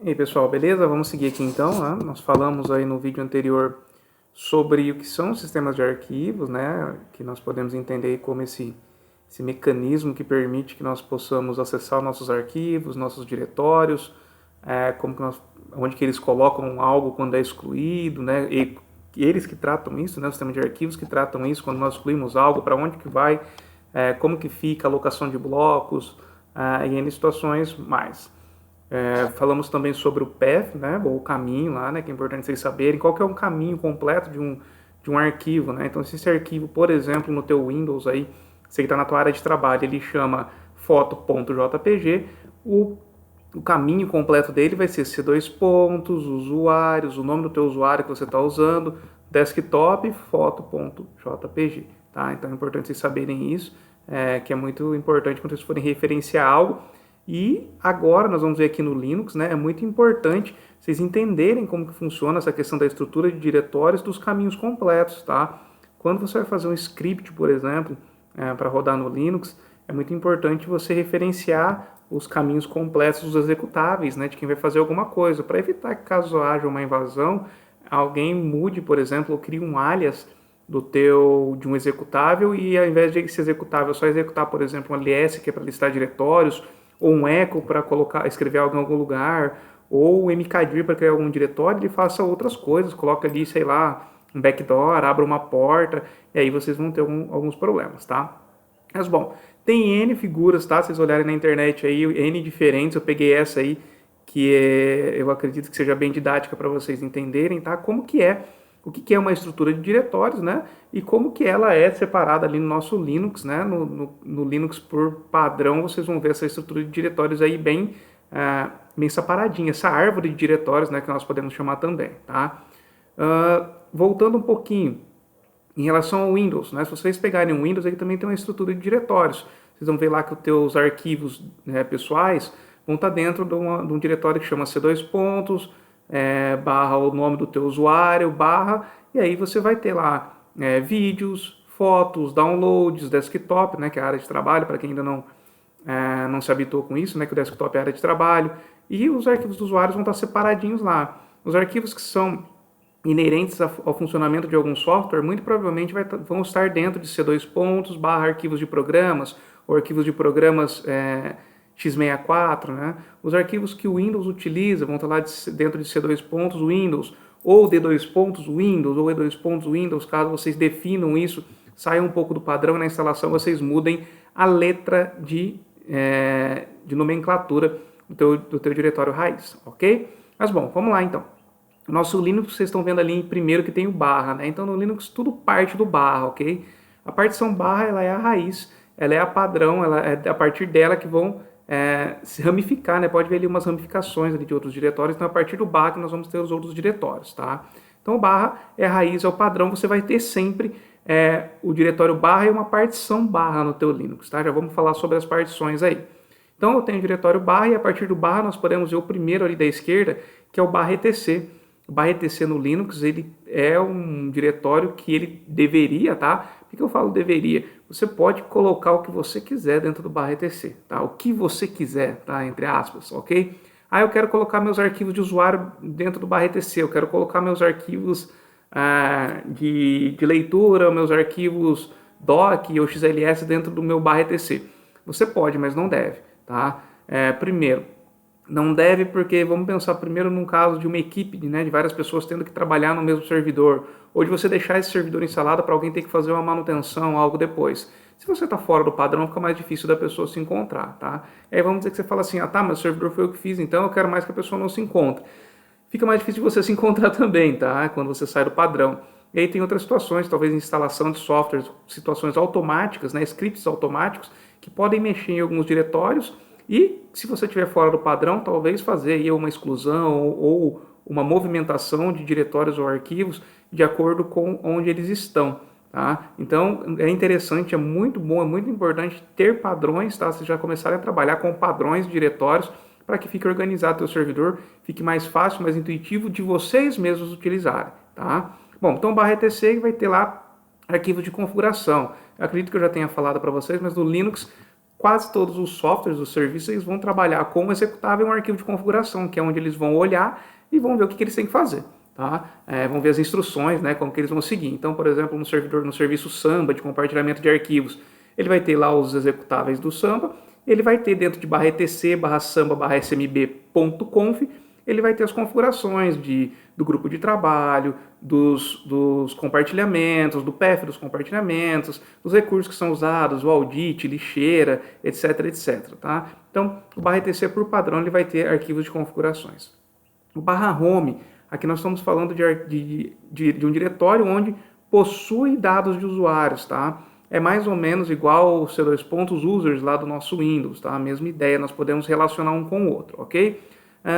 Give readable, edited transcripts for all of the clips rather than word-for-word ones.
E aí pessoal, beleza? Vamos seguir aqui então, né? Nós falamos aí no vídeo anterior sobre o que são os sistemas de arquivos, né? Que nós podemos entender como esse mecanismo que permite que nós possamos acessar nossos arquivos, nossos diretórios, como que onde que eles colocam algo quando é excluído, né? E eles que tratam isso, né? O sistema de arquivos que tratam isso quando nós excluímos algo, para onde que vai, como que fica a alocação de blocos, e em situações mais. Falamos também sobre o path, né, ou o caminho lá, né, que é importante vocês saberem qual que é um caminho completo de um arquivo, né. Então, se esse arquivo, por exemplo, no teu Windows aí, você que está na tua área de trabalho, ele chama foto.jpg, o caminho completo dele vai ser C2 pontos, usuários, o nome do teu usuário que você está usando, desktop, foto.jpg, tá? Então é importante vocês saberem isso, que é muito importante quando vocês forem referenciar algo. E agora nós vamos ver aqui no Linux, né? É muito importante vocês entenderem como que funciona essa questão da estrutura de diretórios dos caminhos completos, tá? Quando você vai fazer um script, por exemplo, para rodar no Linux, é muito importante você referenciar os caminhos completos dos executáveis, né, de quem vai fazer alguma coisa, para evitar que caso haja uma invasão, alguém mude, por exemplo, ou crie um alias de um executável e ao invés de esse executável só executar, por exemplo, um ls, que é para listar diretórios, ou um echo para escrever algo em algum lugar, ou um mkdir para criar algum diretório, ele faça outras coisas, coloca ali, sei lá, um backdoor, abra uma porta, e aí vocês vão ter alguns problemas, tá? Mas bom, tem N figuras, tá? Se vocês olharem na internet aí, N diferentes, eu peguei essa aí, eu acredito que seja bem didática para vocês entenderem, tá? O que é uma estrutura de diretórios, né? E como que ela é separada ali no nosso Linux, né? No Linux por padrão, vocês vão ver essa estrutura de diretórios aí bem separadinha, essa árvore de diretórios, né? Que nós podemos chamar também, tá? Voltando um pouquinho, em relação ao Windows, né? Se vocês pegarem o Windows, ele também tem uma estrutura de diretórios. Vocês vão ver lá que os teus arquivos, né, pessoais vão estar dentro de um diretório que chama C2 pontos, barra o nome do teu usuário, barra, e aí você vai ter lá vídeos, fotos, downloads, desktop, né, que é a área de trabalho, para quem ainda não se habitou com isso, né, que o desktop é a área de trabalho, e os arquivos dos usuários vão estar separadinhos lá. Os arquivos que são inerentes ao funcionamento de algum software, muito provavelmente vão estar dentro de C2 pontos, barra arquivos de programas, ou arquivos de programas x64, né? Os arquivos que o Windows utiliza vão estar lá dentro de C2 pontos Windows, ou D2 pontos Windows, ou E2 pontos Windows, caso vocês definam isso, saiam um pouco do padrão na instalação, vocês mudem a letra de nomenclatura do teu diretório raiz, ok? Mas bom, vamos lá então. O nosso Linux, vocês estão vendo ali em primeiro que tem o barra, né? Então no Linux tudo parte do barra, ok? A partição barra, ela é a raiz, ela é a padrão, ela é a partir dela que vão se ramificar, né? Pode ver ali umas ramificações ali de outros diretórios, então a partir do barra que nós vamos ter os outros diretórios, tá? Então o barra é a raiz, é o padrão, você vai ter sempre o diretório barra e uma partição barra no teu Linux, tá? Já vamos falar sobre as partições aí. Então eu tenho o diretório barra e a partir do barra nós podemos ver o primeiro ali da esquerda, que é o barra etc. O barra etc no Linux, ele é um diretório que ele deveria, tá? Por que eu falo deveria? Você pode colocar o que você quiser dentro do barra etc, tá? O que você quiser, tá? Entre aspas, ok? Ah, eu quero colocar meus arquivos de usuário dentro do barra etc, eu quero colocar meus arquivos de leitura, meus arquivos doc ou xls dentro do meu barra etc. Você pode, mas não deve, tá? Primeiro, não deve porque vamos pensar primeiro num caso de uma equipe, né, de várias pessoas tendo que trabalhar no mesmo servidor, ou de você deixar esse servidor instalado para alguém ter que fazer uma manutenção, algo depois. Se você está fora do padrão, fica mais difícil da pessoa se encontrar, tá? Aí vamos dizer que você fala assim, tá, mas o servidor foi eu que fiz, então eu quero mais que a pessoa não se encontre. Fica mais difícil de você se encontrar também, tá? Quando você sai do padrão. E aí tem outras situações, talvez instalação de softwares, situações automáticas, né, scripts automáticos, que podem mexer em alguns diretórios. E se você estiver fora do padrão, talvez fazer aí uma exclusão ou uma movimentação de diretórios ou arquivos de acordo com onde eles estão. Tá? Então é interessante, é muito bom, é muito importante ter padrões, tá? Vocês já começarem a trabalhar com padrões de diretórios para que fique organizado o seu servidor, fique mais fácil, mais intuitivo de vocês mesmos utilizarem. Tá? Bom, então barra etc vai ter lá arquivo de configuração. Eu acredito que eu já tenha falado para vocês, mas no Linux quase todos os softwares, os serviços, eles vão trabalhar com um executável e um arquivo de configuração, que é onde eles vão olhar e vão ver o que eles têm que fazer. Tá? Vão ver as instruções, né, como que eles vão seguir. Então, por exemplo, no serviço Samba de compartilhamento de arquivos, ele vai ter lá os executáveis do Samba, ele vai ter dentro de /etc, /samba, /smb.conf, ele vai ter as configurações do grupo de trabalho, dos compartilhamentos, do path dos compartilhamentos, dos recursos que são usados, o audit, lixeira, etc, etc. Tá? Então, o /etc, por padrão, ele vai ter arquivos de configurações. O /home, aqui nós estamos falando de um diretório onde possui dados de usuários, tá? É mais ou menos igual os C2 users lá do nosso Windows, tá? A mesma ideia, nós podemos relacionar um com o outro, ok?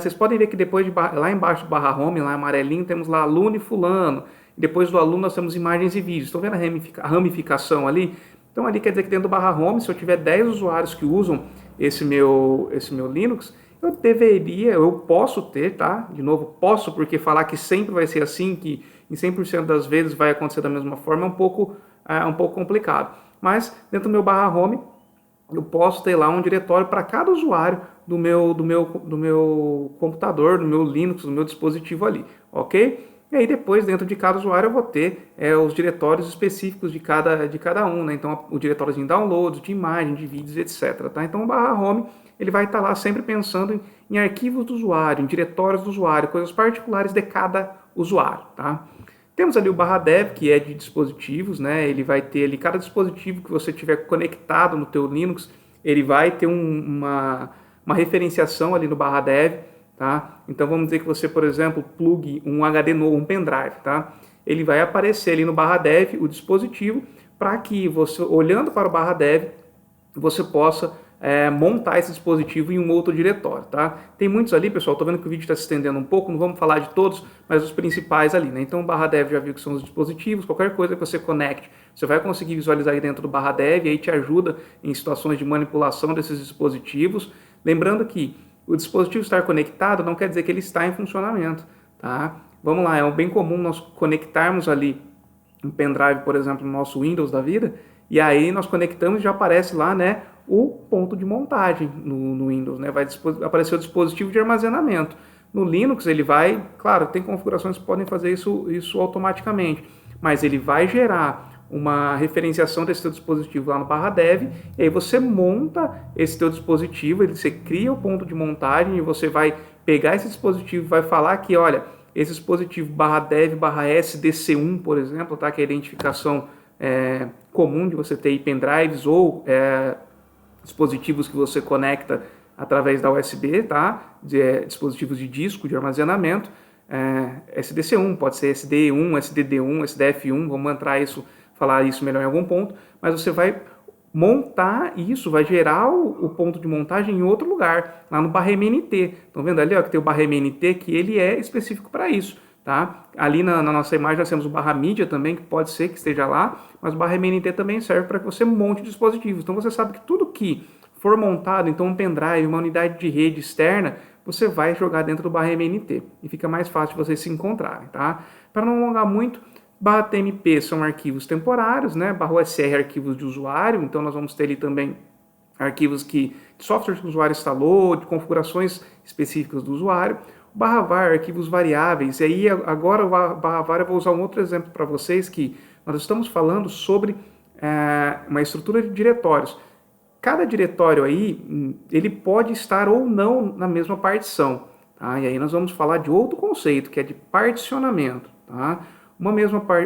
Vocês podem ver que depois, lá embaixo do /home, lá amarelinho, temos lá aluno e fulano. E depois do aluno nós temos imagens e vídeos. Estão vendo a ramificação ali? Então ali quer dizer que dentro do /home, se eu tiver 10 usuários que usam esse meu Linux, eu posso ter, tá? De novo, posso, porque falar que sempre vai ser assim, que em 100% das vezes vai acontecer da mesma forma, é um pouco complicado. Mas dentro do meu /home, eu posso ter lá um diretório para cada usuário do meu computador, do meu Linux, do meu dispositivo ali, ok? E aí depois, dentro de cada usuário, eu vou ter os diretórios específicos de cada um, né? Então, o diretório de downloads, de imagem, de vídeos, etc. Tá? Então, o /home, ele vai estar lá sempre pensando em arquivos do usuário, em diretórios do usuário, coisas particulares de cada usuário, tá? Temos ali o /dev, que é de dispositivos, né? Ele vai ter ali, cada dispositivo que você tiver conectado no teu Linux, ele vai ter uma referenciação ali no /dev, tá? Então vamos dizer que você, por exemplo, plugue um HD novo, um pendrive, tá? Ele vai aparecer ali no /dev, o dispositivo, para que você, olhando para o /dev, você possa montar esse dispositivo em um outro diretório, tá? Tem muitos ali, pessoal, tô vendo que o vídeo está se estendendo um pouco, não vamos falar de todos, mas os principais ali, né? Então o /dev já viu que são os dispositivos, qualquer coisa que você conecte, você vai conseguir visualizar aí dentro do /dev, e aí te ajuda em situações de manipulação desses dispositivos. Lembrando que o dispositivo estar conectado não quer dizer que ele está em funcionamento, tá? Vamos lá, é bem comum nós conectarmos ali um pendrive, por exemplo, no nosso Windows da vida, e aí nós conectamos e já aparece lá, né, o ponto de montagem no Windows, né? Vai aparecer o dispositivo de armazenamento. No Linux ele vai, claro, tem configurações que podem fazer isso automaticamente, mas ele vai gerar uma referenciação desse teu dispositivo lá no /dev, e aí você monta esse teu dispositivo, você cria o ponto de montagem e você vai pegar esse dispositivo e vai falar que, olha, esse dispositivo /dev /s DC1, por exemplo, tá? Que é a identificação comum de você ter aí pendrives ou dispositivos que você conecta através da USB, tá? Dispositivos de disco, de armazenamento, SDC1, pode ser SD1, SDD1, SDF1, vamos falar isso melhor em algum ponto, mas você vai montar isso, vai gerar o ponto de montagem em outro lugar, lá no /mnt. Estão vendo ali, ó, que tem o /mnt, que ele é específico para isso. Tá? Ali na nossa imagem nós temos o /media também, que pode ser que esteja lá, mas o /mnt também serve para que você monte dispositivos. Então você sabe que tudo que for montado, então um pendrive, uma unidade de rede externa, você vai jogar dentro do /mnt e fica mais fácil de vocês se encontrarem. Tá? Para não alongar muito, /tmp são arquivos temporários, né? /usr arquivos de usuário, então nós vamos ter ali também arquivos de software que o usuário instalou, de configurações específicas do usuário. /var, arquivos variáveis, e aí agora o /var eu vou usar um outro exemplo para vocês, que nós estamos falando sobre uma estrutura de diretórios. Cada diretório aí, ele pode estar ou não na mesma partição, tá? E aí nós vamos falar de outro conceito, que é de particionamento, tá?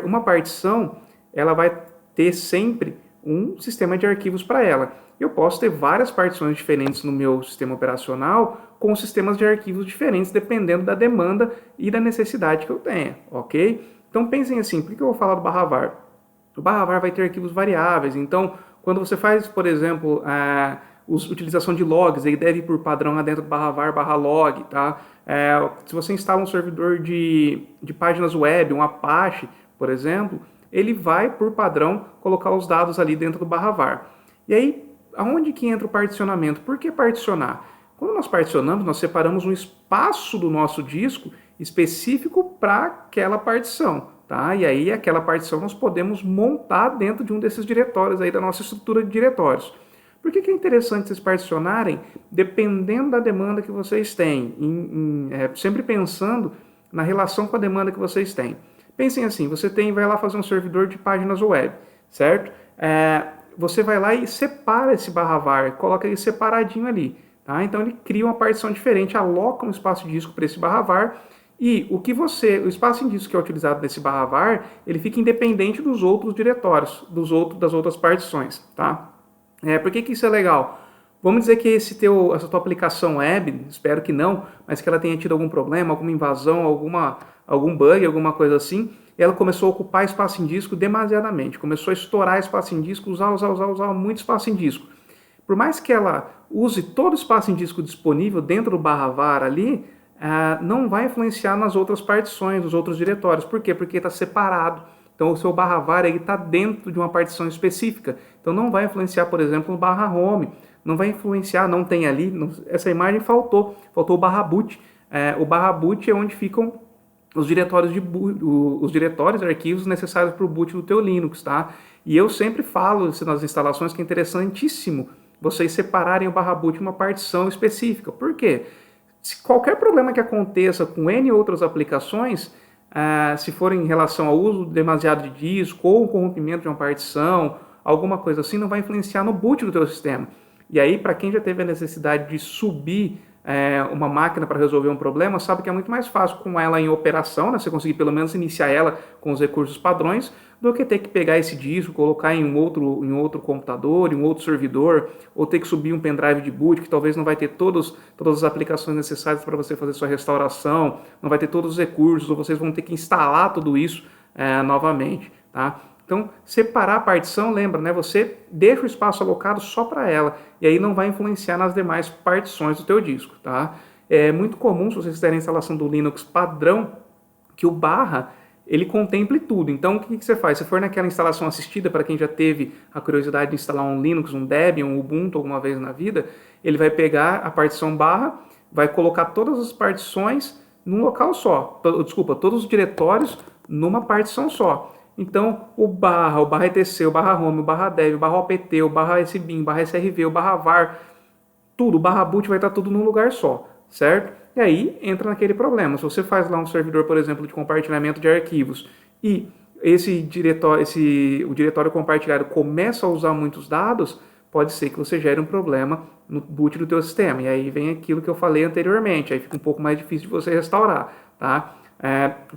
Uma partição, ela vai ter sempre um sistema de arquivos para ela. Eu posso ter várias partições diferentes no meu sistema operacional com sistemas de arquivos diferentes, dependendo da demanda e da necessidade que eu tenha, ok? Então pensem assim, por que eu vou falar do /var? O /var vai ter arquivos variáveis, então quando você faz, por exemplo, utilização de logs, ele deve ir por padrão lá dentro do /var /log, tá? Se você instala um servidor de páginas web, um Apache, por exemplo, ele vai, por padrão, colocar os dados ali dentro do /var. E aí, aonde que entra o particionamento? Por que particionar? Quando nós particionamos, nós separamos um espaço do nosso disco específico para aquela partição, tá? E aí, aquela partição nós podemos montar dentro de um desses diretórios aí da nossa estrutura de diretórios. Por que é interessante vocês particionarem dependendo da demanda que vocês têm? Sempre pensando na relação com a demanda que vocês têm. Pensem assim, vai lá fazer um servidor de páginas web, certo? Você vai lá e separa esse /var, coloca ele separadinho ali. Tá? Então ele cria uma partição diferente, aloca um espaço de disco para esse /var e o espaço de disco que é utilizado nesse /var, ele fica independente dos outros diretórios, das outras partições. Tá? Por que isso é legal? Vamos dizer que essa tua aplicação web, espero que não, mas que ela tenha tido algum problema, alguma invasão, algum bug, alguma coisa assim, e ela começou a ocupar espaço em disco demasiadamente, começou a estourar espaço em disco, usar muito espaço em disco. Por mais que ela use todo o espaço em disco disponível dentro do /var ali, não vai influenciar nas outras partições, nos outros diretórios. Por quê? Porque está separado. Então o seu /var está dentro de uma partição específica. Então não vai influenciar, por exemplo, no /home. Não vai influenciar, não tem ali, essa imagem faltou o /boot. O /boot é onde ficam os diretórios de arquivos necessários para o boot do teu Linux, tá? E eu sempre falo nas instalações que é interessantíssimo vocês separarem o /boot em uma partição específica. Por quê? Se qualquer problema que aconteça com N outras aplicações, se for em relação ao uso demasiado de disco ou o corrompimento de uma partição, alguma coisa assim, não vai influenciar no boot do teu sistema. E aí, para quem já teve a necessidade de subir uma máquina para resolver um problema, sabe que é muito mais fácil com ela em operação, né? Você conseguir pelo menos iniciar ela com os recursos padrões, do que ter que pegar esse disco, colocar em um outro computador, em um outro servidor, ou ter que subir um pendrive de boot, que talvez não vai ter todas as aplicações necessárias para você fazer sua restauração, não vai ter todos os recursos, ou vocês vão ter que instalar tudo isso novamente, tá? Então, separar a partição, lembra, né? Você deixa o espaço alocado só para ela, e aí não vai influenciar nas demais partições do teu disco, tá? É muito comum, se vocês fizerem a instalação do Linux padrão, que o / ele contemple tudo. Então, o que você faz? Se for naquela instalação assistida, para quem já teve a curiosidade de instalar um Linux, um Debian, um Ubuntu alguma vez na vida, ele vai pegar a partição /, vai colocar todas as partições num local só. Todos os diretórios numa partição só. Então, o /etc, o /home, o /dev, o /opt, o /sbin, o /srv, o /var, tudo, o /boot vai estar tudo num lugar só, certo? E aí entra naquele problema. Se você faz lá um servidor, por exemplo, de compartilhamento de arquivos e o diretório compartilhado começa a usar muitos dados, pode ser que você gere um problema no boot do teu sistema. E aí vem aquilo que eu falei anteriormente, aí fica um pouco mais difícil de você restaurar, tá?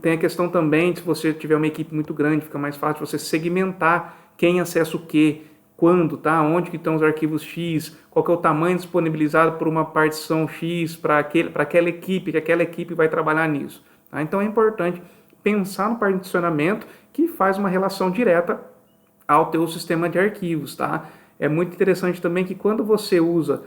Tem a questão também, se você tiver uma equipe muito grande, fica mais fácil você segmentar quem acessa o que, quando, tá? Onde que estão os arquivos X, qual que é o tamanho disponibilizado por uma partição X para aquela equipe, que aquela equipe vai trabalhar nisso. Tá? Então é importante pensar no particionamento que faz uma relação direta ao teu sistema de arquivos. Tá? É muito interessante também que quando você usa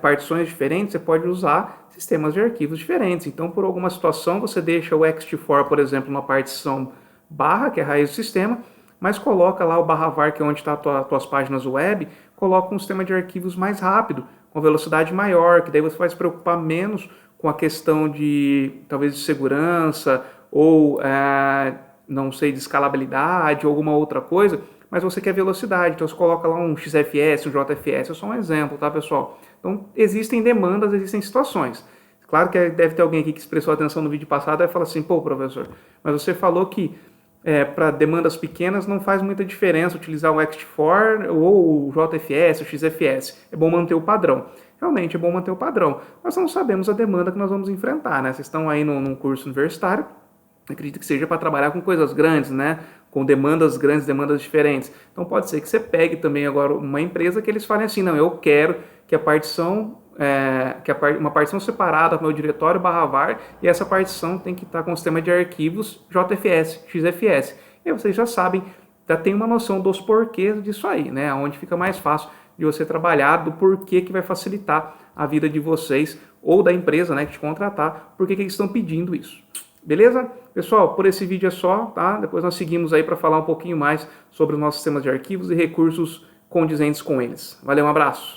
partições diferentes, você pode usar sistemas de arquivos diferentes. Então, por alguma situação, você deixa o ext4, por exemplo, numa partição /, que é a raiz do sistema, mas coloca lá o /var, que é onde estão as tuas páginas web, coloca um sistema de arquivos mais rápido, com velocidade maior, que daí você vai se preocupar menos com a questão de, talvez, de segurança, ou, não sei, de escalabilidade, ou alguma outra coisa, mas você quer velocidade, então você coloca lá um XFS, um JFS, é só um exemplo, tá, pessoal? Então, existem demandas, existem situações. Claro que deve ter alguém aqui que prestou atenção no vídeo passado e vai falar assim, pô, professor, mas você falou que para demandas pequenas não faz muita diferença utilizar o ext4 ou o JFS, o XFS. É bom manter o padrão. Realmente é bom manter o padrão. Nós não sabemos a demanda que nós vamos enfrentar, né? Vocês estão aí num curso universitário, acredito que seja para trabalhar com coisas grandes, né? Com demandas grandes, demandas diferentes. Então pode ser que você pegue também agora uma empresa que eles falem assim, não, eu quero que a partição, uma partição separada do meu diretório /var e essa partição tem que estar com o sistema de arquivos JFS, XFS. E aí vocês já sabem, já tem uma noção dos porquês disso aí, né? Onde fica mais fácil de você trabalhar, do porquê que vai facilitar a vida de vocês ou da empresa, né, que te contratar, porque que eles estão pedindo isso. Beleza? Pessoal, por esse vídeo é só, tá? Depois nós seguimos aí para falar um pouquinho mais sobre os nossos sistemas de arquivos e recursos condizentes com eles. Valeu, um abraço!